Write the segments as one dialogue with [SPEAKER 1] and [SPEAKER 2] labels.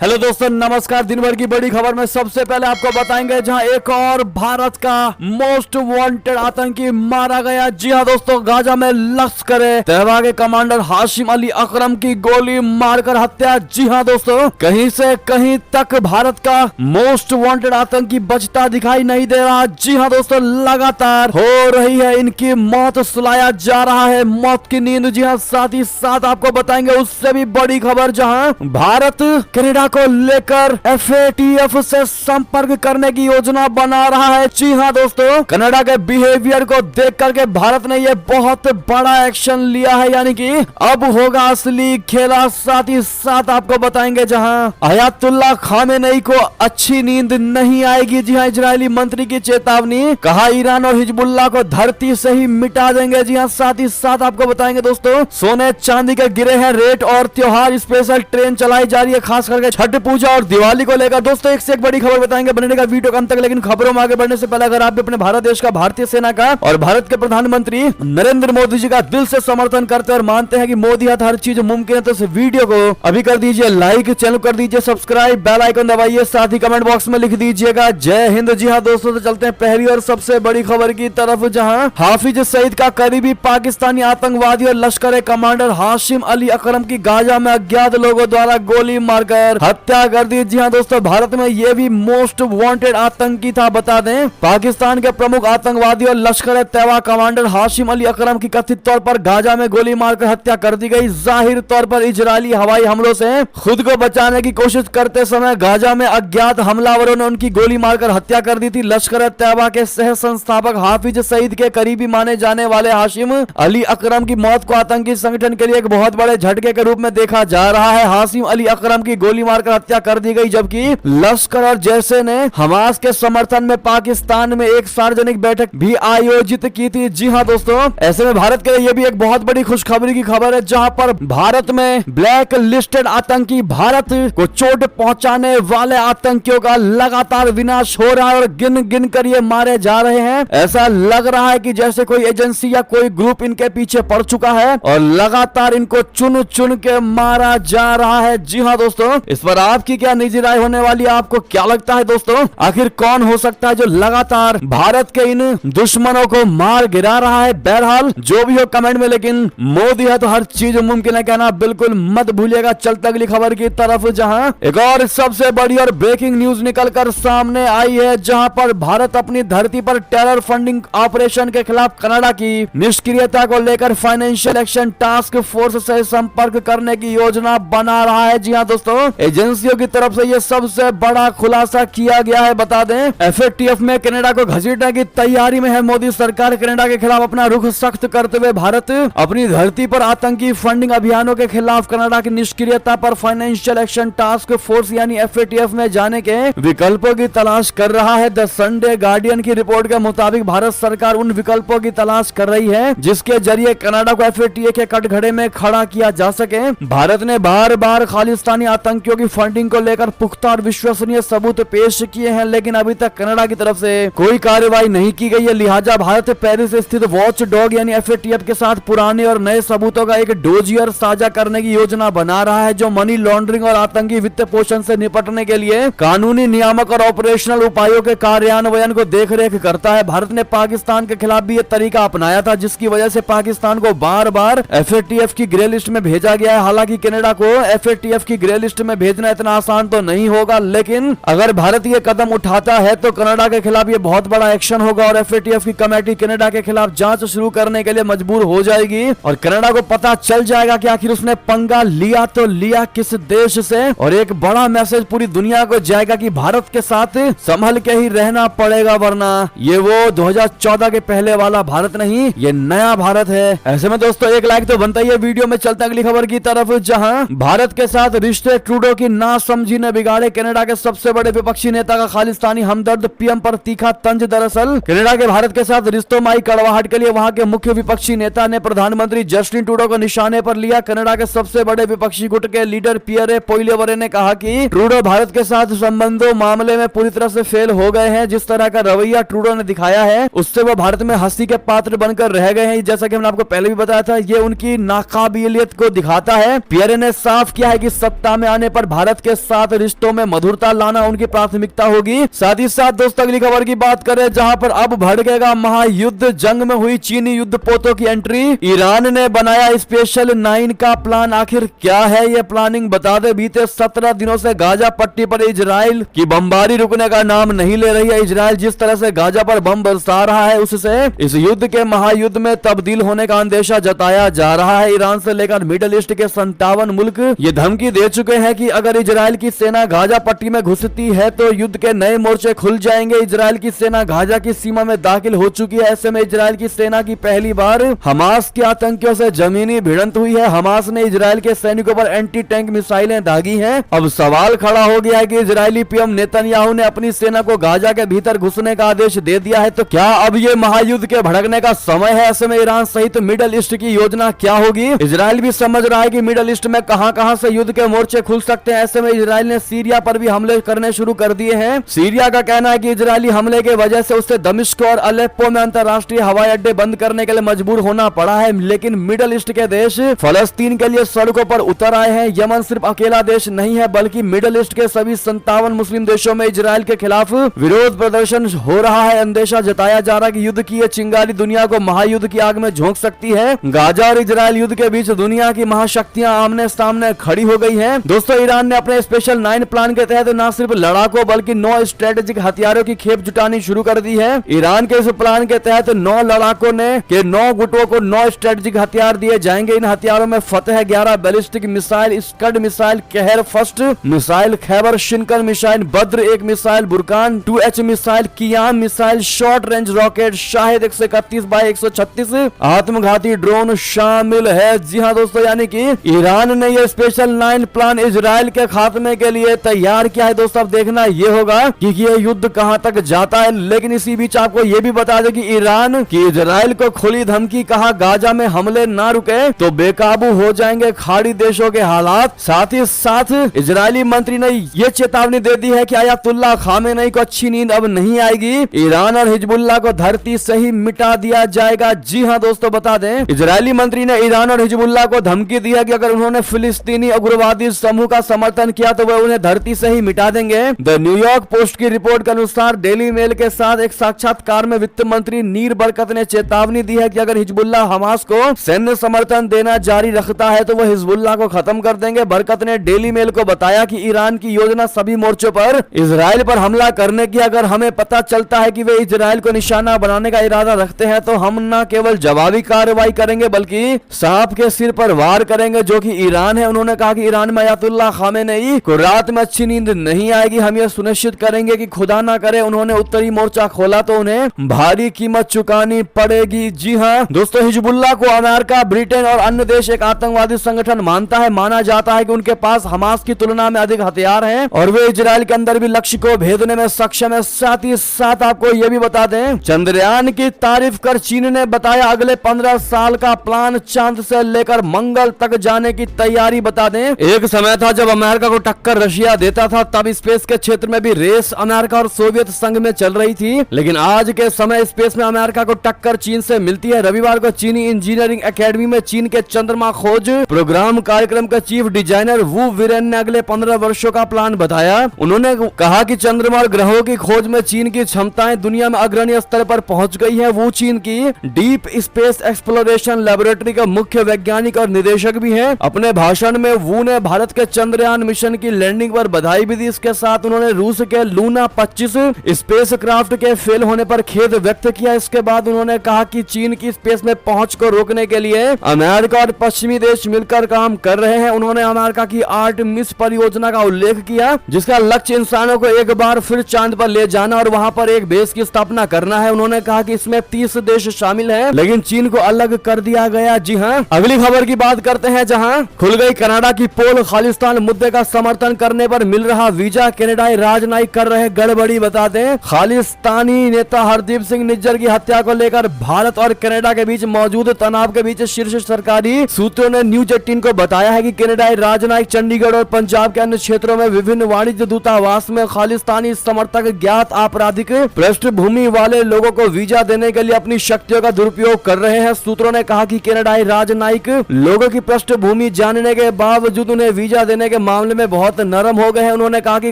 [SPEAKER 1] Hello दोस्तों, नमस्कार। दिन भर की बड़ी खबर में सबसे पहले आपको बताएंगे जहां एक और भारत का मोस्ट वांटेड आतंकी मारा गया। जी हां दोस्तों, गाजा में लश्कर तैयबा के कमांडर हाशिम अली अकरम की गोली मारकर हत्या। जी हां दोस्तों, कहीं से कहीं तक भारत का मोस्ट वांटेड आतंकी बचता दिखाई नहीं दे रहा। जी हां दोस्तों, लगातार हो रही है इनकी मौत, सुलाया जा रहा है मौत की नींद। जी हां, साथ ही साथ आपको बताएंगे उससे भी बड़ी खबर जहां भारत कनाडा को लेकर FATF से संपर्क करने की योजना बना रहा है। जी हां दोस्तों, कनाडा के बिहेवियर को देख करके भारत ने यह बहुत बड़ा एक्शन लिया है, यानी कि अब होगा असली खेला। साथ ही साथ आपको बताएंगे जहां अयातुल्लाह खामेनेई को अच्छी नींद नहीं आएगी। जी हां, इजरायली मंत्री की चेतावनी, कहा ईरान और हिजबुल्लाह को धरती से ही मिटा देंगे। जी हां, साथ ही साथ आपको बताएंगे दोस्तों, सोने चांदी के गिरे हैं रेट और त्योहार स्पेशल ट्रेन चलाई जा रही है, खास करके छठ पूजा और दिवाली को लेकर। दोस्तों, एक से एक बड़ी खबर बताएंगे, बने का वीडियो अंत तक। लेकिन खबरों में आगे बढ़ने से पहले अगर आप भी अपने भारत देश का, भारतीय सेना का और भारत के प्रधानमंत्री नरेंद्र मोदी जी का दिल से समर्थन करते और मानते हैं कि मोदी हाथ हर चीज मुमकिन है, तो इस वीडियो को अभी कर दीजिए लाइक, चैनल कर दीजिए सब्सक्राइब, बेल आइकन दबाइए, साथ ही कमेंट बॉक्स में लिख दीजिएगा जय हिंद। जी हाँ दोस्तों, तो चलते हैं पहली और सबसे बड़ी खबर की तरफ, जहां हाफिज सईद का करीबी पाकिस्तानी आतंकवादी और लश्कर कमांडर हाशिम अली अकरम की गाजा में अज्ञात लोगों द्वारा गोली मारकर हत्या कर दी। जी हाँ दोस्तों, भारत में ये भी मोस्ट वांटेड आतंकी था। बता दें, पाकिस्तान के प्रमुख आतंकवादी और लश्कर तैयबा कमांडर हाशिम अली अकरम की कथित तौर पर गाजा में गोली मारकर हत्या कर दी गई। जाहिर तौर पर इजरायली हवाई हमलों से खुद को बचाने की कोशिश करते समय गाजा में अज्ञात हमलावरों ने उनकी गोली मारकर हत्या कर दी थी। लश्कर तैयबा के सह संस्थापक हाफिज सईद के करीबी माने जाने वाले हाशिम अली अकरम की मौत को आतंकी संगठन के लिए एक बहुत बड़े झटके के रूप में देखा जा रहा है। हाशिम अली अकरम की गोली मारकर हत्या कर दी गई, जबकि लश्कर और जैसे ने हमास के समर्थन में पाकिस्तान में एक सार्वजनिक बैठक भी आयोजित की थी। जी हाँ दोस्तों, ऐसे में भारत के लिए यह भी एक बहुत बड़ी खुशखबरी की खबर है, जहां पर भारत में ब्लैक लिस्टेड आतंकी, भारत को चोट पहुंचाने वाले आतंकियों का लगातार विनाश हो रहा है और गिन गिन कर ये मारे जा रहे हैं। ऐसा लग रहा है कि जैसे कोई एजेंसी या कोई ग्रुप इनके पीछे पड़ चुका है और लगातार इनको चुन चुन के मारा जा रहा है। जी हाँ दोस्तों, इस पर आपकी क्या निजी राय होने वाली है? आपको क्या लगता है दोस्तों, आखिर कौन हो सकता है जो लगातार भारत के इन दुश्मनों को मार गिरा रहा है? बहरहाल जो भी हो कमेंट में, लेकिन मोदी है तो हर चीज मुमकिन है कहना बिल्कुल मत भूलिएगा। चलते अगली खबर की तरफ, जहां एक और सबसे बड़ी और ब्रेकिंग न्यूज निकलकर सामने आई है, जहां पर भारत अपनी धरती पर टेरर फंडिंग ऑपरेशन के खिलाफ कनाडा की निष्क्रियता को लेकर फाइनेंशियल एक्शन टास्क फोर्स से संपर्क करने की योजना बना रहा है। जी हाँ दोस्तों, एजेंसियों की तरफ से यह सबसे बड़ा खुलासा किया गया है। बता दें, FATF में कनाडा को घसीटने की तैयारी में है मोदी सरकार। कनाडा के खिलाफ अपना रुख सख्त करते हुए भारत अपनी धरती पर आतंकी फंडिंग अभियानों के खिलाफ कनाडा की निष्क्रियता पर फाइनेंशियल एक्शन टास्क फोर्स यानी FATF में जाने के विकल्पों की तलाश कर रहा है। द संडे गार्डियन की रिपोर्ट के मुताबिक भारत सरकार उन विकल्पों की तलाश कर रही है जिसके जरिए कनाडा को FATF के कटघरे में खड़ा किया जा सके। भारत ने बार बार खालिस्तानी आतंकियों की फंडिंग को लेकर पुख्ता और विश्वसनीय सबूत पेश किए हैं, लेकिन अभी तक कनाडा की तरफ से कोई कार्रवाई नहीं की गई है। लिहाजा भारत पेरिस स्थित वॉच डॉग यानी FATF के साथ पुराने और नए सबूतों का एक डोजियर साझा करने की योजना बना रहा है, जो मनी लॉन्ड्रिंग और आतंकी वित्त पोषण से निपटने के लिए कानूनी, नियामक और ऑपरेशनल उपायों के कार्यान्वयन को देखरेख करता है। भारत ने पाकिस्तान के खिलाफ भी यह तरीका अपनाया था, जिसकी वजह से पाकिस्तान को बार बार FATF की ग्रे लिस्ट में भेजा गया है। हालांकि कनाडा को FATF की ग्रे लिस्ट में भेजना इतना आसान तो नहीं होगा, लेकिन अगर भारत ये कदम उठाता है तो कनाडा के खिलाफ ये बहुत बड़ा एक्शन होगा और FATF की कमेटी कनाडा के खिलाफ जांच शुरू करने के लिए मजबूर हो जाएगी और कनाडा को पता चल जाएगा कि आखिर उसने पंगा लिया तो लिया किस देश से। और एक बड़ा मैसेज पूरी दुनिया को जाएगा कि भारत के साथ संभल के ही रहना पड़ेगा, वरना ये वो 2014 के पहले वाला भारत नहीं, ये नया भारत है। ऐसे में दोस्तों एक लाइक तो बनता ही है वीडियो में। चलते अगली खबर की तरफ, जहां भारत के साथ रिश्ते ट्रूडो की नासमझी ने बिगाड़े कनाडा के सबसे बड़े विपक्षी नेता का खालिस्तानी हमदर्द पीएम पर तीखा तंज। दरअसल कनाडा के भारत के साथ रिश्तों में आई कड़वाहट के लिए वहां के मुख्य विपक्षी नेता ने प्रधानमंत्री जस्टिन ट्रूडो को निशाने पर लिया। कनाडा के सबसे बड़े विपक्षी गुट के लीडर पियरे पोइलेवरे ने कहा कि ट्रूडो भारत के साथ संबंधों मामले में पूरी तरह से फेल हो गए हैं। जिस तरह का रवैया ट्रूडो ने दिखाया है उससे वो भारत में हंसी के पात्र बनकर रह गए हैं। जैसा कि मैंने आपको पहले भी बताया था, ये उनकी नाकाबिलियत को दिखाता है। पियरे ने साफ किया है कि सत्ता में आने पर भारत के साथ रिश्तों में मधुरता लाना उनकी प्राथमिकता होगी। साथ ही साथ दोस्तों अगली खबर की बात करें जहां पर अब भड़केगा महायुद्ध, जंग में हुई चीनी युद्ध पोतों की एंट्री। ईरान ने बनाया स्पेशल 9 का प्लान, आखिर क्या है ये प्लानिंग बता दे। बीते 17 दिनों से गाजा पट्टी पर इजराइल की बमबारी रुकने का नाम नहीं ले रही है। इजराइल जिस तरह से गाजा पर बम बरसा रहा है उससे इस युद्ध के महायुद्ध में तब्दील होने का अंदेशा जताया जा रहा है। ईरान से लेकर मिडिल ईस्ट के 57 मुल्क ये धमकी दे चुके हैं कि अगर इजराइल की सेना गाजा पट्टी में घुसती है तो युद्ध के नए मोर्चे खुल जाएंगे। इजराइल की सेना गाजा की सीमा में दाखिल हो चुकी है। ऐसे में इजराइल की सेना की पहली बार हमास के आतंकियों से जमीनी भिड़ंत हुई है। हमास ने इजराइल के सैनिकों पर एंटी टैंक मिसाइलें दागी हैं। अब सवाल खड़ा हो गया है कि इजरायली पीएम नेतन्याहू ने अपनी सेना को गाजा के भीतर घुसने का आदेश दे दिया है, तो क्या अब ये महायुद्ध के भड़कने का समय है। ऐसे में ईरान सहित मिडिल ईस्ट की योजना क्या होगी। इजराइल भी समझ रहा है कि मिडिल ईस्ट में कहां से युद्ध के मोर्चे खुल सकते हैं। ऐसे में इजराइल ने सीरिया पर भी हमले करने शुरू कर दिए हैं। सीरिया का कहना है कि इजरायली हमले के वजह से उससे दमिश्क और अलेप्पो में अंतर्राष्ट्रीय हवाई अड्डे बंद करने के लिए मजबूर होना पड़ा है। लेकिन मिडिल ईस्ट के देश फलस्तीन के लिए सड़कों पर उतर आए हैं। यमन सिर्फ अकेला देश नहीं है बल्कि मिडिल ईस्ट के सभी 57 मुस्लिम देशों में इजराइल के खिलाफ विरोध प्रदर्शन हो रहा है। अंदेशा जताया जा रहा है कि युद्ध की ये चिंगारी दुनिया को महायुद्ध की आग में झोंक सकती है। गाजा और इजराइल युद्ध के बीच दुनिया की महाशक्तियां आमने सामने खड़ी हो गई हैं। दोस्तों ईरान ने अपने स्पेशल 9 प्लान के तहत न सिर्फ लड़ाकों बल्कि 9 स्ट्रेटेजिक हथियारों की खेप जुटानी शुरू कर दी है। ईरान के इस प्लान के तहत 9 लड़ाकों ने के 9 गुटों को 9 स्ट्रेटेजिक हथियार दिए जाएंगे। इन हथियारों में Fateh 11 ballistic missile, Scud missile, कहर first missile, Kheibar Shekan missile, Badr 1 missile, Burkan 2H missile, Qiam missile, short range rocket, Shahed 131x136 आत्मघाती ड्रोन शामिल है। जी हाँ दोस्तों, यानी कि ईरान ने ये स्पेशल 9 प्लान इजराइल के खात्मे के लिए तैयार किया है। दोस्तों अब देखना ये होगा कि ये युद्ध कहां तक जाता है। लेकिन इसी बीच आपको ये भी बता दें कि ईरान की इजराइल को खुली धमकी, कहा गाजा में हमले ना रुके तो बेकाबू हो जाएंगे खाड़ी देशों के हालात। साथ ही साथ इजरायली मंत्री ने ये चेतावनी दे दी है कि आयतुल्लाह खामेनेई को अच्छी नींद अब नहीं आएगी। ईरान और हिजबुल्लाह को धरती से ही मिटा दिया जाएगा। जी हाँ दोस्तों, बता दें इजरायली मंत्री ने ईरान और हिजबुल्लाह को धमकी दी है कि अगर उन्होंने फिलिस्तीनी उग्रवादी समूह का समर्थन किया तो वह उन्हें धरती से ही मिटा देंगे। द न्यूयॉर्क पोस्ट की रिपोर्ट के अनुसार डेली मेल के साथ एक साक्षात्कार में वित्त मंत्री नीर बरकत ने चेतावनी दी है कि अगर हिजबुल्लाह हमास को सैन्य समर्थन देना जारी रखता है तो वह हिजबुल्लाह को खत्म कर देंगे। बरकत ने डेली मेल को बताया कि ईरान की योजना सभी मोर्चों पर इजराइल पर हमला करने की, अगर हमें पता चलता है कि वे इजराइल को निशाना बनाने का इरादा रखते हैं तो हम न केवल जवाबी कार्रवाई करेंगे बल्कि सांप के सिर पर वार करेंगे, जो कि ईरान है। उन्होंने कहा कि ईरान में अयतुल्लाह खामेनेई को रात में अच्छी नींद नहीं आएगी। हम ये सुनिश्चित करेंगे कि खुदा ना करे उन्होंने उत्तरी मोर्चा खोला तो उन्हें भारी कीमत चुकानी पड़ेगी। जी हाँ दोस्तों, हिजबुल्लाह को अमेरिका, ब्रिटेन और अन्य देश एक आतंकवादी संगठन मानता है। माना जाता है कि उनके पास हमास की तुलना में अधिक हथियार हैं और वे इजराइल के अंदर भी लक्ष्य को भेदने में सक्षम है। साथ ही साथ आपको यह भी बता दें, चंद्रयान की तारीफ कर चीन ने बताया अगले 15 साल का प्लान, चांद से लेकर मंगल तक जाने की तैयारी। बता दें एक समय था जब अमेरिका को टक्कर रशिया देता था, तब स्पेस के क्षेत्र में भी रेस अमेरिका और सोवियत संघ में चल रही थी। लेकिन आज के समय स्पेस में अमेरिका को टक्कर चीन से मिलती है। रविवार को चीनी इंजीनियरिंग एकेडमी में चीन के चंद्रमा खोज प्रोग्राम कार्यक्रम के चीफ डिजाइनर वू वीरेन ने अगले 15 वर्षों का प्लान बताया। उन्होंने कहा कि चंद्रमा और ग्रहों की खोज में चीन की क्षमताएं दुनिया में अग्रणी स्तर पर पहुंच गई है। वो चीन की डीप स्पेस एक्सप्लोरेशन लेबोरेटरी का मुख्य वैज्ञानिक और निदेशक भी हैं। अपने भाषण में वू ने भारत के चंद्रयान मिशन की लैंडिंग पर बधाई भी दी। इसके साथ उन्होंने रूस के लूना 25 स्पेस क्राफ्ट के फेल होने पर खेद व्यक्त किया। इसके बाद उन्होंने कहा कि चीन की स्पेस में पहुंच को रोकने के लिए अमेरिका और पश्चिमी देश मिलकर काम कर रहे हैं। उन्होंने अमेरिका की आर्टेमिस परियोजना का उल्लेख किया, जिसका लक्ष्य इंसानों को एक बार फिर चांद पर ले जाना और वहां पर एक बेस की स्थापना करना है। उन्होंने कहा कि इसमें 30 देश शामिल हैं, लेकिन चीन को अलग कर दिया गया। जी हाँ, अगली खबर की बात करते हैं, जहां खुल गई कनाडा की पोल। खालिस्तान मुद्दे का समर्थन करने पर मिल रहा वीजा, कनाडाई राजनयिक कर रहे गड़बड़ी। बता दें खालिस्तानी नेता हरदीप सिंह निज्जर की हत्या को लेकर भारत और कनाडा के बीच मौजूद तनाव के बीच शीर्ष सरकारी सूत्रों ने न्यूज 18 को बताया है कि कनाडाई राजनयिक चंडीगढ़ और पंजाब के अन्य क्षेत्रों में विभिन्न वाणिज्य दूतावास में खालिस्तानी समर्थक ज्ञात आपराधिक पृष्ठभूमि वाले लोगों को वीजा देने के लिए अपनी शक्तियों का दुरुपयोग कर रहे हैं। सूत्रों ने कहा कि कनाडाई राजनयिक लोगों की पृष्ठभूमि जानने के बावजूद उन्हें वीजा देने के मामले में बहुत नरम हो गए हैं। उन्होंने कहा कि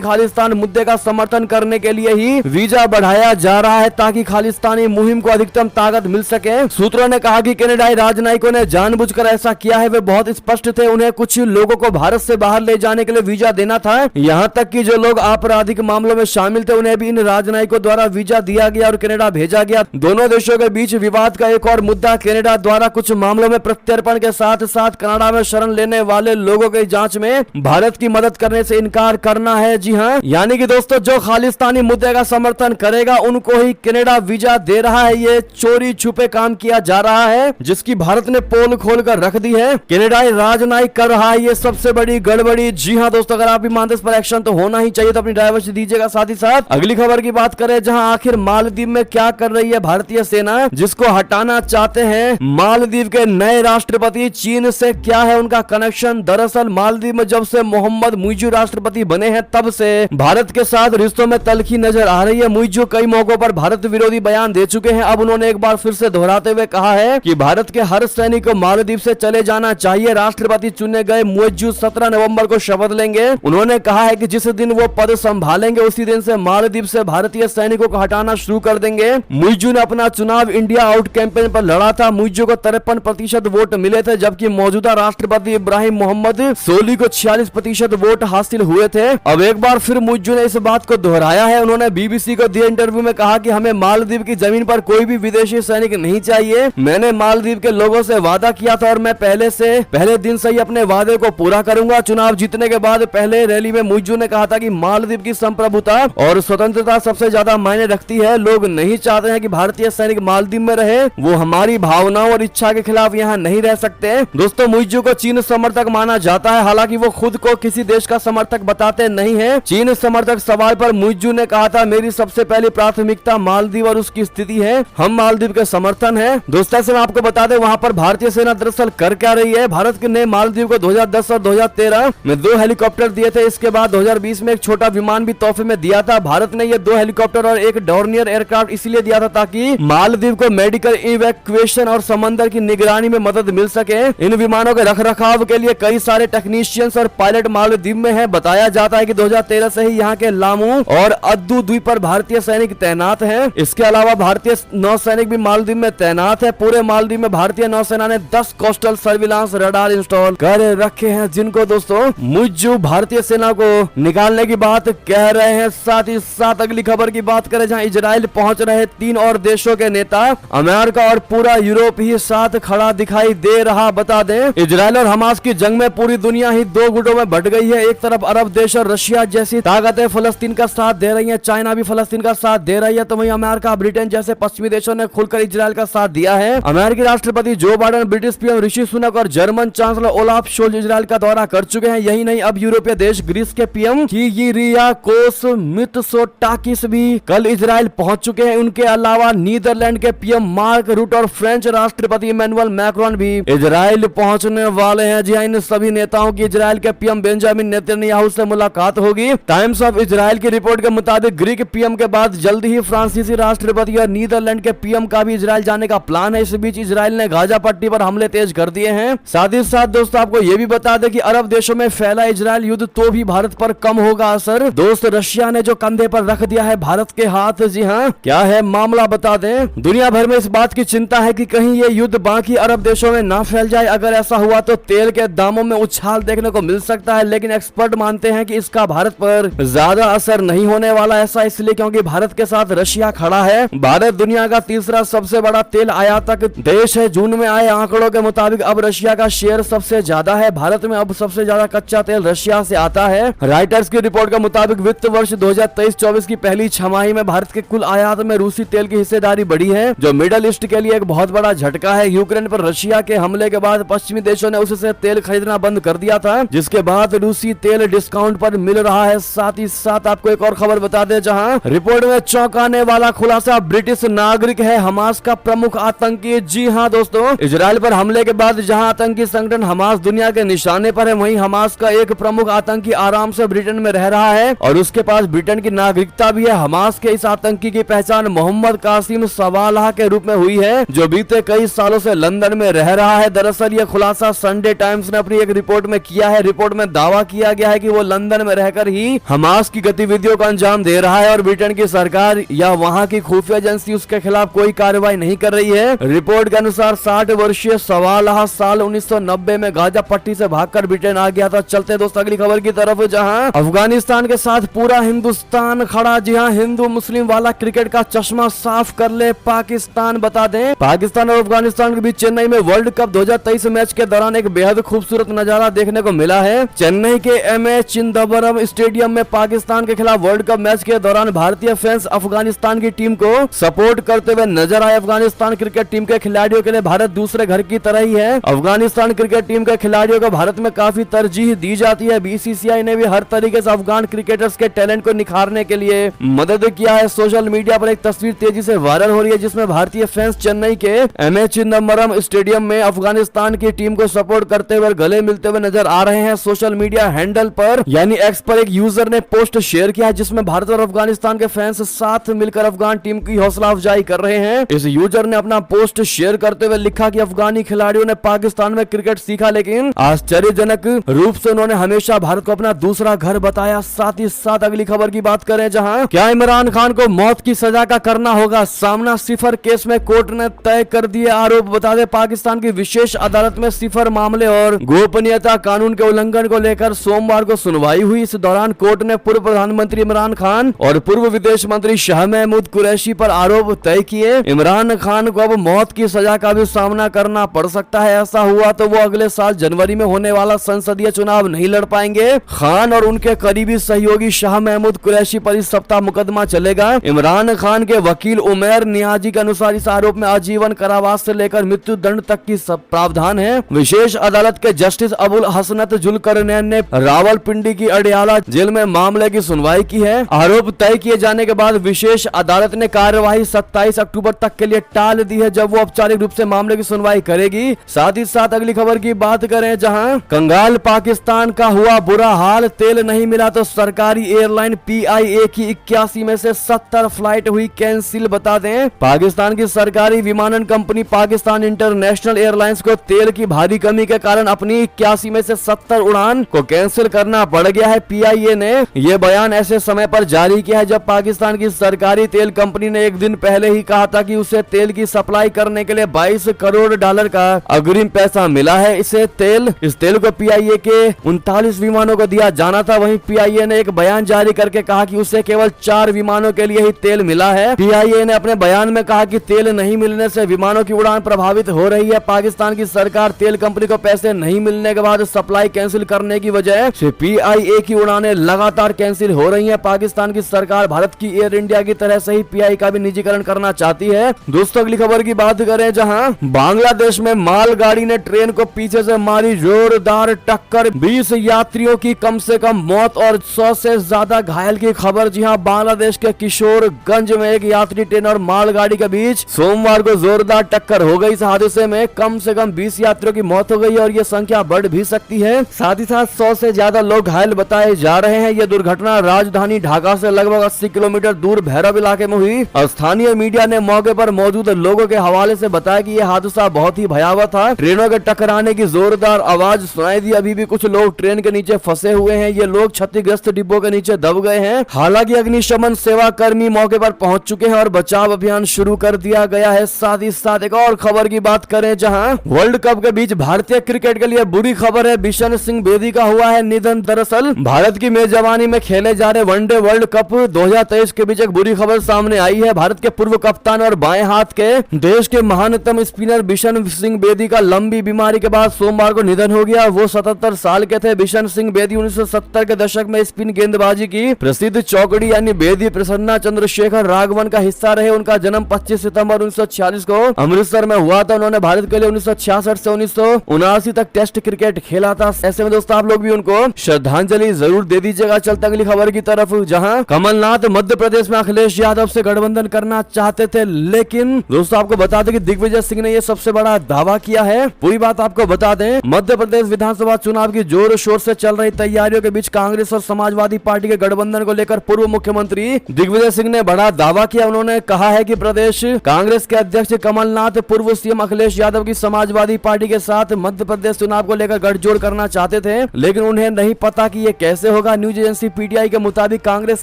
[SPEAKER 1] खालिस्तान मुद्दे का समर्थन करने के लिए ही वीजा बढ़ाया जा रहा है ताकि खालिस्तानी मुहिम को अधिकतम ताकत मिल सके। सूत्रों ने कहा कि कनाडाई राजनयिकों ने जानबूझकर ऐसा किया है। वे बहुत स्पष्ट थे, उन्हें कुछ लोगों को भारत से बाहर ले जाने के लिए वीजा देना था। यहां तक कि जो लोग आपराधिक मामलों में शामिल थे उन्हें भी इन राजनयिकों द्वारा वीजा दिया गया और कनाडा भेजा गया। दोनों देशों के बीच विवाद का एक और मुद्दा कनाडा द्वारा कुछ मामलों में प्रत्यर्पण के साथ साथ कनाडा में शरण लेने वाले लोगों की जांच में भारत की मदद करने से इनकार करना है। जी हाँ, यानी कि दोस्तों जो खालिस्तानी मुद्दे का समर्थन करेगा उनको ही कनाडा वीजा दे रहा है। ये चोरी छुपे काम किया जा रहा है जिसकी भारत ने पोल खोल कर रख दी है। कनाडाई राजनयिक कर रहा है ये सबसे बड़ी गड़बड़ी। जी हाँ दोस्तों, अगर आप भी मानते इस पर एक्शन तो होना ही चाहिए, तो अपनी ड्राइवर दीजिएगा। साथ ही साथ अगली खबर की बात करें, जहां आखिर मालदीव में क्या कर रही है भारतीय सेना, जिसको हटाना चाहते हैं मालदीव के नए राष्ट्रपति। चीन से क्या है उनका कनेक्शन? दरअसल मालदीव में जब से मोहम्मद मुइज़ू राष्ट्रपति बने हैं तब से भारत के साथ रिश्तों में तल्खी नजर आ रही है। मुइज़ू कई मौकों पर भारत विरोधी बयान दे चुके हैं। अब उन्होंने एक बार फिर से दोहराते हुए कहा है कि भारत के हर सैनिक को मालदीव से चले जाना चाहिए। राष्ट्रपति चुने गए मुइज़ू 17 नवंबर को शपथ लेंगे। उन्होंने कहा है कि जिस दिन वो पद संभालेंगे उसी दिन से मालदीव से भारतीय सैनिकों को हटाना शुरू कर देंगे। मुइज़ू ने अपना चुनाव इंडिया आउट कैंपेन पर लड़ा था। मुइज़ू को 53% वोट मिले थे, जबकि मौजूदा राष्ट्रपति इब्राहिम मोहम्मद सोली को 46% वोट हासिल हुए थे। अब एक बार फिर मुइज़ू ने इस बात को दोहराया है। उन्होंने बीबीसी को दिए इंटरव्यू में कहा कि हमें मालदीव की जमीन पर कोई भी विदेशी सैनिक नहीं चाहिए। मैंने मालदीव के लोगों से वादा किया था और मैं पहले दिन से ही अपने वादे को पूरा करूंगा। चुनाव जीतने के बाद पहले रैली में मुइज़ू ने कहा था कि मालदीव की संप्रभुता और स्वतंत्रता सबसे ज्यादा मायने रखती है। लोग नहीं चाहते हैं कि भारतीय सैनिक मालदीव में रहे, वो हमारी भावनाओं और इच्छा के खिलाफ यहाँ नहीं रह सकते। दोस्तों, मुइज़ू को चीन समर्थक माना जाता है, हालांकि वो खुद को किसी देश का समर्थक बताते नहीं है। चीन समर्थक सवाल पर मुइज़ू ने कहा था, मेरी सबसे पहली प्राथमिकता मालदीव और उसकी स्थिति है। हम मालदीव के समर्थन है। दोस्तों से मैं आपको बता दें वहाँ पर भारतीय सेना दरअसल कर क्या रही है। भारत ने मालदीव को 2010 और 2013 में 2 हेलीकॉप्टर दिए थे। इसके बाद 2020 में एक छोटा विमान भी तोहफे में दिया था। भारत ने ये 2 हेलीकॉप्टर और एक डॉर्नियर एयरक्राफ्ट इसलिए दिया था ताकि मालदीव को मेडिकल इवैक्यूएशन और समंदर की निगरानी में मदद मिल सके। इन विमानों के रखरखाव के लिए कई सारे टेक्नीशियंस और पायलट मालदीव में है। बताया जाता है कि 2013 से ही यहाँ के लामू और अद्दू द्वीप पर भारतीय सैनिक तैनात हैं। इसके अलावा भारतीय नौसैनिक भी मालदीव में तैनात है। पूरे मालदीव में भारतीय नौसेना ने 10 कोस्टल सर्विलांस रडार इंस्टॉल कर रखे हैं, जिनको दोस्तों मुइज़ू भारतीय सेना को निकालने की बात कह रहे हैं। साथ ही साथ अगली खबर की बात करें, जहां इजराइल पहुंच रहे 3 और देशों के नेता, अमेरिका और पूरा यूरोप ही साथ खड़ा दिखाई दे रहा। बता दें, इजराइल और हमास की जंग में पूरी दुनिया ही 2 गुटों में बट गई है। एक तरफ अरब देश और रशिया जैसी ताकतें फलस्तीन का साथ दे रही है, चाइना भी फलस्तीन का साथ दे रही है, तो वहीं अमेरिका, ब्रिटेन जैसे पश्चिमी देशों ने खुलकर इजराइल का साथ दिया है। अमेरिकी राष्ट्रपति Joe Biden, British PM Rishi Sunak और German chancellor Olaf Scholz Israel का दौरा कर चुके हैं। यही नहीं, अब यूरोपीय देश ग्रीस के पीएम किरियाकोस मित्सोटाकिस भी कल इजराइल पहुंच चुके हैं। उनके अलावा नीदरलैंड के पीएम मार्क रूट और फ्रेंच राष्ट्रपति इमैनुअल मैक्रोन भी इजराइल पहुंचने वाले हैं। जी हाँ, इन सभी नेताओं की इजराइल के पीएम बेंजामिन नेतन्याहू से मुलाकात होगी। टाइम्स ऑफ इजराइल की रिपोर्ट के मुताबिक ग्रीक पीएम के बाद जल्द ही फ्रांसीसी राष्ट्रपति और नीदरलैंड के पीएम का भी इजराइल जाने का प्लान है। इस बीच इजराइल ने गाजा पट्टी पर हमले तेज कर दिए हैं। साथ ही साथ दोस्तों आपको यह भी बता दें कि अरब देशों में फैला इजराइल युद्ध तो भी भारत पर कम होगा असर। दोस्त रशिया ने जो कंधे पर रख दिया है भारत के हाथ, जी हाँ, क्या है मामला बता दें। दुनिया भर में इस बात की चिंता है कि कहीं ये युद्ध बाकी अरब देशों में ना फैल जाए। अगर ऐसा हुआ तो तेल के दामों में उछाल देखने को मिल सकता है, लेकिन एक्सपर्ट मानते हैं कि इसका भारत पर ज्यादा असर नहीं होने वाला। ऐसा इसलिए क्योंकि भारत के साथ रशिया खड़ा है। भारत दुनिया का तीसरा सबसे बड़ा तेल आयातक देश है। जून में आए आंकड़ों के मुताबिक अब रशिया का शेयर सबसे ज्यादा है। भारत में अब सबसे ज्यादा कच्चा तेल रशिया से आता है। राइटर्स की रिपोर्ट के मुताबिक वित्त वर्ष 2023-24 की पहली छमाही में भारत के कुल आयात में रूसी तेल की हिस्सेदारी बढ़ी है, जो मिडल ईस्ट के लिए एक बहुत बड़ा झटका है। यूक्रेन पर रशिया के हमले के बाद पश्चिमी देशों ने उससे तेल खरीदना बंद कर दिया था, जिसके बाद रूसी तेल डिस्काउंट पर मिल रहा है। साथ ही साथ आपको एक और खबर बता दें, जहां रिपोर्ट में चौंकाने वाला खुलासा, ब्रिटिश नागरिक है हमास का प्रमुख आतंकी। जी हाँ दोस्तों, इजराइल पर हमले के बाद जहां आतंकी संगठन हमास दुनिया के निशाने पर है, वहीं हमास का एक प्रमुख आतंकी आराम से ब्रिटेन में रह रहा है और उसके पास ब्रिटेन की नागरिकता भी है। हमास के इस आतंकी की पहचान मोहम्मद कासिम सवालाह के रूप में हुई है, जो बीते कई सालों से लंदन में रह रहा है। दरअसल यह खुलासा संडे टाइम्स ने अपनी एक रिपोर्ट में किया है। रिपोर्ट रिपोर्ट में दावा किया गया है कि वो लंदन में रहकर ही हमास की गतिविधियों का अंजाम दे रहा है और ब्रिटेन की सरकार या वहां की खुफिया एजेंसी उसके खिलाफ कोई कार्रवाई नहीं कर रही है। रिपोर्ट के अनुसार 60 वर्षीय सवालाह साल 1990 में गाजा पट्टी से भागकर ब्रिटेन आ गया था। चलते दोस्त अगली खबर की तरफ, जहां अफगानिस्तान के साथ पूरा हिंदुस्तान खड़ा। जी हां, हिंदू मुस्लिम वाला क्रिकेट का चश्मा साफ कर ले पाकिस्तान। बता दें, पाकिस्तान और अफगानिस्तान के बीच चेन्नई में वर्ल्ड कप 2023 मैच के दौरान एक बेहद खूबसूरत नजारा देखने को मिला है। चेन्नई के एमए चिदंबरम स्टेडियम में पाकिस्तान के खिलाफ वर्ल्ड कप मैच के दौरान भारतीय फैंस अफगानिस्तान की टीम को सपोर्ट करते हुए नजर आए। अफगानिस्तान क्रिकेट टीम के खिलाड़ियों के लिए भारत दूसरे घर की तरह ही है। अफगानिस्तान क्रिकेट टीम के खिलाड़ियों को भारत में काफी तरजीह दी जाती है। बीसीसीआई ने भी हर तरीके से अफगान क्रिकेटर्स के टैलेंट को निखारने के लिए मदद किया है। सोशल मीडिया पर एक तस्वीर तेजी से वायरल हो रही है जिसमें भारतीय फैंस चेन्नई के एमए चिदंबरम स्टेडियम में अफगानिस्तान की टीम को सपोर्ट करते हुए गले मिलते हुए नजर आ रहे हैं। सोशल मीडिया हैंडल पर यानी एक्स पर एक यूजर ने पोस्ट शेयर किया जिसमें भारत और अफगानिस्तान के फैंस साथ मिलकर अफगान टीम की हौसला अफजाई कर रहे हैं। इस यूजर ने अपना पोस्ट शेयर करते हुए लिखा कि अफगानी खिलाड़ियों ने पाकिस्तान में क्रिकेट सीखा, लेकिन आश्चर्यजनक रूप से उन्होंने हमेशा भारत को अपना दूसरा घर बताया। साथ ही साथ अगली खबर की बात करें, जहां क्या इमरान खान को मौत की सजा का करना होगा, सामना सिफर केस में कोर्ट ने तय कर दिए आरोप। बता दें, पाकिस्तान की विशेष अदालत में सिफर मामले और गोपनीयता कानून के उल्लंघन को लेकर सोमवार को सुनवाई हुई। इस दौरान कोर्ट ने पूर्व प्रधानमंत्री इमरान खान और पूर्व विदेश मंत्री शाह महमूद कुरैशी पर आरोप तय किए। इमरान खान को अब मौत की सजा का भी सामना करना पड़ सकता है। ऐसा हुआ तो वो अगले साल जनवरी में होने वाला संसदीय चुनाव नहीं लड़ पाएंगे। खान और उनके करीबी सहयोगी शाह महमूद कुरैशी पर इस सप्ताह मुकदमा चलेगा। इमरान खान के वकील उमैर नियाजी के अनुसार इस आरोप में आजीवन कारावास से लेकर मृत्यु दंड तक की सब प्रावधान है। विशेष अदालत के जस्टिस अबुल हसनत जुल्करनैन ने रावलपिंडी की अडियाला जेल में मामले की सुनवाई की है। आरोप तय किए जाने के बाद विशेष अदालत ने कार्यवाही 27 अक्टूबर तक के लिए टाल दी है, जब वो औपचारिक रूप से मामले की सुनवाई करेगी। साथ ही साथ अगली खबर की बात करें, जहां कंगाल पाकिस्तान का हुआ बुरा हाल, तेल नहीं मिला तो सरकारी एयरलाइन PIA की 81 में से 70 फ्लाइट हुई कैंसिल। बता दें, पाकिस्तान की सरकारी विमानन कंपनी पाकिस्तान इंटरनेशनल एयरलाइंस को तेल की भारी कमी के कारण अपनी 81 में से 70 उड़ान को कैंसिल करना पड़ गया है। PIA ने यह बयान ऐसे समय पर जारी किया है जब पाकिस्तान की सरकारी तेल कंपनी ने एक दिन पहले ही कहा था कि उसे तेल की सप्लाई करने के लिए $22 करोड़ का अग्रिम पैसा मिला है। इस तेल को PIA के 39 विमानों को दिया जाना था। वहीं PIA ने एक बयान जारी करके कहा कि उसे केवल 4 विमानों के लिए ही तेल मिला है। PIA ने अपने बयान में कहा कि तेल नहीं मिलने से विमानों की उड़ान प्रभावित हो रही है। पाकिस्तान की सरकार तेल कंपनी को पैसे नहीं मिलने के बाद सप्लाई कैंसिल करने की वजह से PIA की उड़ानें लगातार कैंसिल हो रही है। पाकिस्तान की सरकार भारत की एयर इंडिया की तरह से ही PIA का भी निजीकरण करना चाहती है। दोस्तों अगली खबर की बात करें, जहां बांग्लादेश में मालगाड़ी ने ट्रेन को पीछे से मारी जोरदार टक्कर, 20 यात्रियों की कम से कम मौत और 100 से ज्यादा घायल की खबर। जी हां, बांग्लादेश के किशोरगंज में एक यात्री ट्रेन और मालगाड़ी के बीच सोमवार को जोरदार टक्कर हो गई। इस हादसे में कम से कम 20 यात्रियों की मौत हो गई और ये संख्या बढ़ भी सकती है। साथ ही साथ 100 से ज्यादा लोग घायल बताए जा रहे हैं। यह दुर्घटना राजधानी ढाका से लगभग 80 किलोमीटर दूर भैरव इलाके में हुई। स्थानीय मीडिया ने मौके पर मौजूद लोगों के हवाले से बताया कि यह हादसा बहुत ही भयावह था। ट्रेनों के टकराने की जोरदार आवाज सुनाई दी। अभी भी कुछ लोग ट्रेन के नीचे फंसे हुए हैं। ये लोग क्षतिग्रस्त डिब्बों के नीचे दब गए हैं। हालांकि अग्निशमन सेवा कर्मी मौके पर पहुंच चुके हैं और बचाव अभियान शुरू कर दिया गया है। साथ ही साथ एक और खबर की बात करें, जहां वर्ल्ड कप के बीच भारतीय क्रिकेट के लिए बुरी खबर है। बिशन सिंह बेदी का हुआ है निधन। दरअसल भारत की मेजबानी में खेले जा रहे वनडे वर्ल्ड कप 2023 के बीच एक बुरी खबर सामने आई है। भारत के पूर्व कप्तान और बाएं हाथ के देश के महानतम स्पिनर बिशन सिंह बेदी का लंबी बीमारी के बाद सोमवार को निधन हो गया। वो 77 साल के थे। बिशन सिंह बेदी 1970 के दशक में स्पिन गेंदबाजी की प्रसिद्ध चौकड़ी यानी बेदी प्रसन्ना चंद्रशेखर राघवन का हिस्सा रहे। उनका जन्म 25 सितंबर 1946 को अमृतसर में हुआ था। उन्होंने भारत के लिए 1966 से 1979 तक टेस्ट क्रिकेट खेला था। ऐसे में दोस्तों आप लोग भी उनको श्रद्धांजलि जरूर दे दीजिएगा। चलते अगली खबर की तरफ, जहां कमलनाथ मध्य प्रदेश में अखिलेश यादव से गठबंधन करना चाहते थे, लेकिन दोस्तों आपको बता दें कि दिग्विजय सिंह ने यह सबसे बड़ा दावा किया है। पूरी बात आपको बता दें, मध्य प्रदेश विधानसभा चुनाव की जोर शोर से चल रही तैयारियों के बीच कांग्रेस और समाजवादी पार्टी के गठबंधन को लेकर पूर्व मुख्यमंत्री दिग्विजय सिंह ने बड़ा दावा किया। उन्होंने कहा है कि प्रदेश कांग्रेस के अध्यक्ष कमलनाथ पूर्व CM अखिलेश यादव की समाजवादी पार्टी के साथ मध्य प्रदेश चुनाव को लेकर गठजोड़ करना चाहते चाहते थे, लेकिन उन्हें नहीं पता कि ये कैसे होगा। न्यूज एजेंसी पीटीआई के मुताबिक कांग्रेस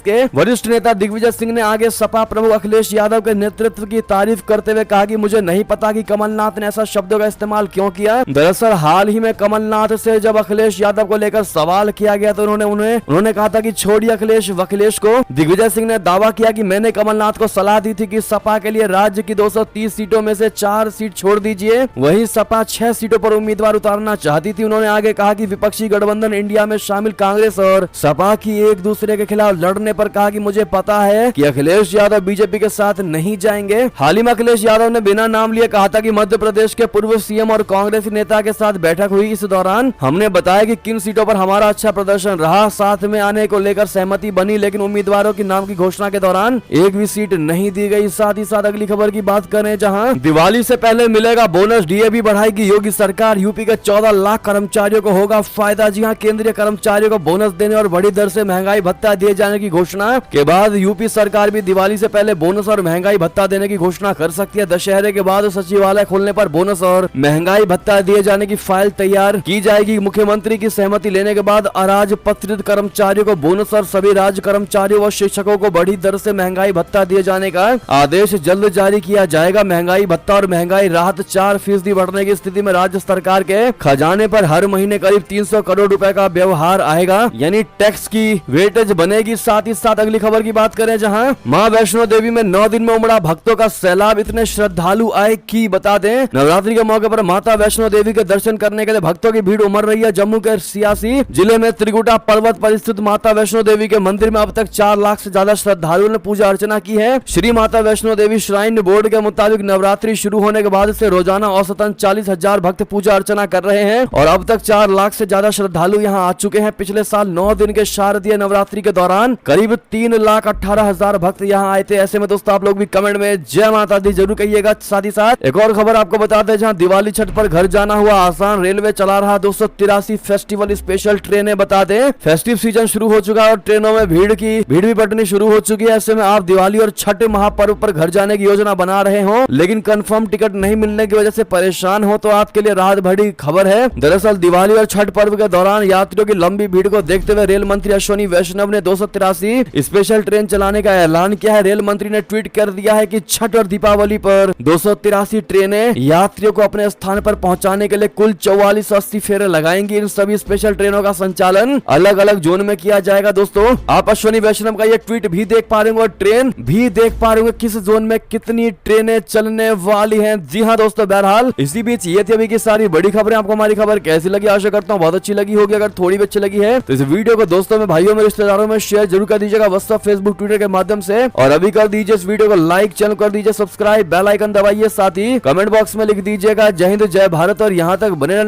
[SPEAKER 1] के वरिष्ठ नेता दिग्विजय सिंह ने आगे सपा प्रमुख अखिलेश यादव के नेतृत्व की तारीफ करते हुए कहा कि मुझे नहीं पता कि कमलनाथ ने ऐसा शब्दों का इस्तेमाल क्यों किया। दरअसल हाल ही में कमलनाथ से जब अखिलेश यादव को लेकर सवाल किया गया तो उन्होंने कहा था कि छोड़िए अखिलेश को। दिग्विजय सिंह ने दावा किया कि मैंने कमलनाथ को सलाह दी थी कि सपा के लिए राज्य की 230 सीटों में से 4 सीट छोड़ दीजिए, वहीं सपा 6 सीटों पर उम्मीदवार उतारना चाहती थी। उन्होंने आगे कहा कि विपक्षी गठबंधन इंडिया में शामिल कांग्रेस और सपा की एक दूसरे के खिलाफ लड़ने पर कहा कि मुझे पता है कि अखिलेश यादव बीजेपी के साथ नहीं जाएंगे। हाल ही में अखिलेश यादव ने बिना नाम लिए कहा था कि मध्य प्रदेश के पूर्व सीएम और कांग्रेस नेता के साथ बैठक हुई। इस दौरान हमने बताया कि किन सीटों पर हमारा अच्छा प्रदर्शन रहा, साथ में आने को लेकर सहमति बनी, लेकिन उम्मीदवारों के नाम की घोषणा के दौरान एक भी सीट नहीं दी गई। साथ ही साथ अगली खबर की बात करें, जहां दिवाली से पहले मिलेगा बोनस, डीए भी बढ़ाएगी योगी सरकार। यूपी के 14 लाख कर्मचारियों को होगा फायदा। जी हां, केंद्रीय कर्मचारियों को बोनस देने और बड़ी दर से महंगाई भत्ता दिए जाने की घोषणा के बाद यूपी सरकार भी दिवाली से पहले बोनस और महंगाई भत्ता देने की घोषणा कर सकती है। दशहरे के बाद सचिवालय खोलने पर बोनस और महंगाई भत्ता दिए जाने की फाइल तैयार की जाएगी। मुख्यमंत्री की सहमति लेने के बाद अराजपत्रित कर्मचारियों को बोनस और सभी राज्य कर्मचारियों व शिक्षकों को बड़ी दर से महंगाई भत्ता दिए जाने का आदेश जल्द जारी किया जाएगा। महंगाई भत्ता और महंगाई राहत 4% बढ़ने की स्थिति में राज्य सरकार के खजाने पर हर महीने करीब 300 करोड़ रुपए का व्यवहार आएगा, यानी टैक्स की वेटेज बनेगी। साथ ही साथ अगली खबर की बात करें, जहां मां वैष्णो देवी में 9 दिन में उमड़ा भक्तों का सैलाब, इतने श्रद्धालु आए कि बता दें। नवरात्रि के मौके पर माता वैष्णो देवी के दर्शन करने के लिए भक्तों की भीड़ उमड़ रही है। जम्मू के सियासी जिले में त्रिकुटा पर्वत पर स्थित माता वैष्णो देवी के मंदिर में अब तक 4 लाख से ज्यादा श्रद्धालुओं ने पूजा अर्चना की है। श्री माता वैष्णो देवी श्राइन बोर्ड के मुताबिक नवरात्रि शुरू होने के बाद से रोजाना औसतन 40,000 भक्त पूजा अर्चना कर रहे हैं और अब तक 4 लाख से ज्यादा श्रद्धालु यहां आ चुके हैं। पिछले साल 9 दिन के शारदीय नवरात्रि के दौरान करीब 3,18,000 भक्त यहां आए थे। ऐसे में दोस्तों आप लोग भी कमेंट में जय माता दी जरूर कहिएगा। साथ ही साथ एक और खबर आपको बताते हैं, जहां दिवाली छठ पर घर जाना हुआ आसान, रेलवे चला रहा 283 फेस्टिवल स्पेशल ट्रेनें। बता दें फेस्टिव सीजन शुरू हो चुका है और ट्रेनों में भीड़ भी बढ़नी शुरू हो चुकी है। ऐसे में आप दिवाली और छठ महापर्व पर घर जाने की योजना बना रहे हो लेकिन कंफर्म टिकट नहीं मिलने की वजह से परेशान हो तो आपके लिए राहत भरी खबर है। दरअसल दिवाली और छठ पर्व के दौरान यात्रियों की लंबी भीड़ को देखते हुए रेल मंत्री अश्विनी वैष्णव ने 283 स्पेशल ट्रेन चलाने का ऐलान किया है। रेल मंत्री ने ट्वीट कर दिया है कि छठ और दीपावली पर 283 ट्रेनें यात्रियों को अपने स्थान पर पहुंचाने के लिए कुल 4480 फेरे लगाएंगी। इन सभी स्पेशल ट्रेनों का संचालन अलग अलग जोन में किया जाएगा। दोस्तों आप अश्विनी वैष्णव का ये ट्वीट भी देख पा रहे होंगे और ट्रेन भी देख पा रहे होंगे किस जोन में कितनी ट्रेनें चलने वाली हैं। जी हाँ दोस्तों, बहरहाल इसी बीच ये थी अभी की सारी बड़ी खबरें। आपको हमारी खबर कैसी लगी? आशा करता हूँ बहुत अच्छी लगी होगी। अगर थोड़ी भी अच्छी लगी है तो इस वीडियो को दोस्तों में, भाइयों में, रिश्तेदारों में शेयर जरूर कर दीजिएगा, व्हाट्सएप, फेसबुक, ट्विटर के माध्यम से। और अभी कर दीजिए इस वीडियो को लाइक, चैनल कर दीजिए सब्सक्राइब, बेल आइकन दबाइए, साथ ही कमेंट बॉक्स में लिख दीजिएगा जय हिंद जय भारत। और यहाँ तक बने रहने